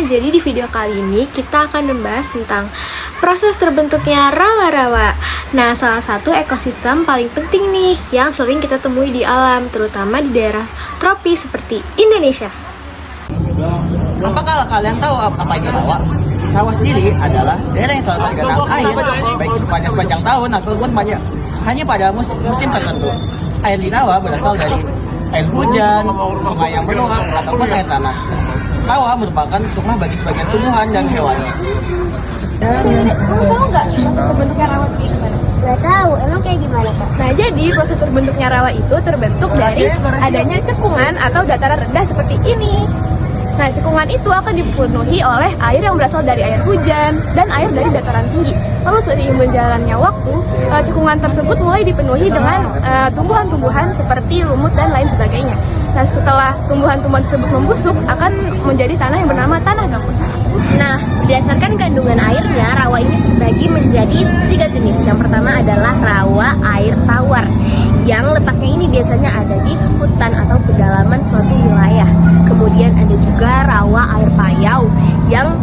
jadi di video kali ini kita akan membahas tentang proses terbentuknya rawa-rawa. Nah, salah satu ekosistem paling penting nih yang sering kita temui di alam, terutama di daerah tropis seperti Indonesia. Apakah kalian tahu apa itu rawa? Rawa sendiri adalah daerah yang selalu tergenang air, baik sepanjang tahun ataupun hanya pada musim tertentu. Air di rawa berasal dari air hujan, sungai yang meluap, ataupun air tanah. Rawa merupakan rumah bagi sebagian tumbuhan dan hewannya. Kamu tahu nggak proses terbentuknya rawa kayak gimana? Gak tahu, emang kayak gimana Kak? Nah, jadi proses terbentuknya rawa itu terbentuk dari adanya cekungan atau dataran rendah seperti ini. Nah, cekungan itu akan dipenuhi oleh air yang berasal dari air hujan dan air dari dataran tinggi. Lalu seiring berjalannya waktu, cekungan tersebut mulai dipenuhi dengan tumbuhan-tumbuhan seperti lumut dan lain sebagainya. Nah, setelah tumbuhan-tumbuhan tersebut membusuk, akan menjadi tanah yang bernama tanah gambut. Nah, berdasarkan kandungan airnya, rawa ini terbagi menjadi 3 jenis. Yang pertama adalah rawa air tawar, yang letaknya ini biasanya ada di hutan atau pedalaman suatu wilayah. Kemudian ada juga rawa air payau, yang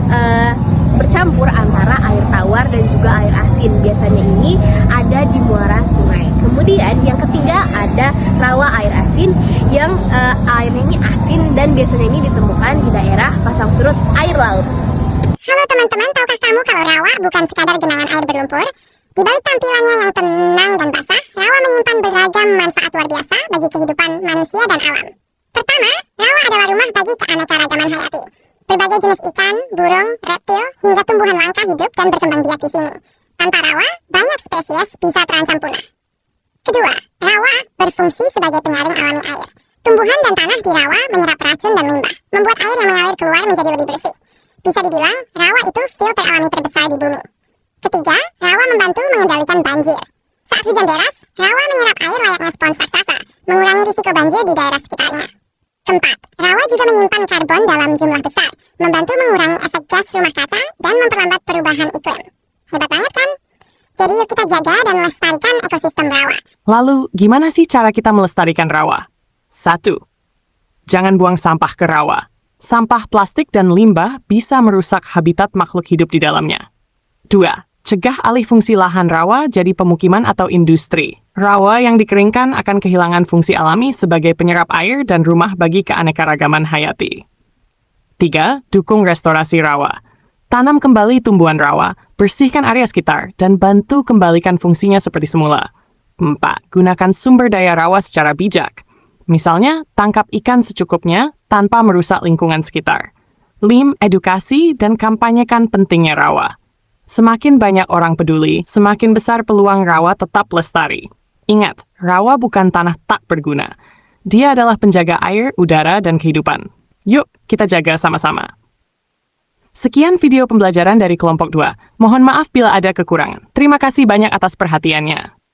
bercampur antara air tawar dan juga air asin. Biasanya ini ada di muara sungai. Kemudian yang ketiga ada rawa air asin, yang airnya ini asin dan biasanya ini ditemukan di daerah pasang surut air laut. Halo teman-teman, tahukah kamu kalau rawa bukan sekadar genangan air berlumpur? Di balik tampilannya yang tenang dan basah, rawa menyimpan beragam manfaat luar biasa bagi kehidupan manusia dan alam. Pertama, rawa adalah rumah bagi keanekaragaman hayati. Berbagai jenis ikan, burung, reptil, hingga tumbuhan langka hidup dan berkembang biak di sini. Tanpa rawa, banyak spesies bisa terancam punah. Kedua, rawa berfungsi sebagai penyaring alami air. Tumbuhan dan tanah di rawa menyerap racun dan limbah, membuat air yang mengalir keluar menjadi lebih bersih. Bisa dibilang, rawa itu filter alami terbesar di bumi. Ketiga, rawa membantu mengendalikan banjir. Saat hujan deras, rawa menyerap air layaknya spons raksasa, mengurangi risiko banjir di daerah sekitarnya. Keempat, rawa juga menyimpan karbon dalam jumlah besar, membantu mengurangi efek gas rumah kaca dan memperlambat perubahan iklim. Hebat banget kan? Jadi yuk kita jaga dan melestarikan ekosistem rawa. Lalu, gimana sih cara kita melestarikan rawa? 1. Jangan buang sampah ke rawa. Sampah plastik dan limbah bisa merusak habitat makhluk hidup di dalamnya. 2. Cegah alih fungsi lahan rawa jadi pemukiman atau industri. Rawa yang dikeringkan akan kehilangan fungsi alami sebagai penyerap air dan rumah bagi keanekaragaman hayati. 3. Dukung restorasi rawa. Tanam kembali tumbuhan rawa, bersihkan area sekitar, dan bantu kembalikan fungsinya seperti semula. 4. Gunakan sumber daya rawa secara bijak. Misalnya, tangkap ikan secukupnya tanpa merusak lingkungan sekitar. 5. Edukasi dan kampanyekan pentingnya rawa. Semakin banyak orang peduli, semakin besar peluang rawa tetap lestari. Ingat, rawa bukan tanah tak berguna. Dia adalah penjaga air, udara, dan kehidupan. Yuk, kita jaga sama-sama. Sekian video pembelajaran dari kelompok 2. Mohon maaf bila ada kekurangan. Terima kasih banyak atas perhatiannya.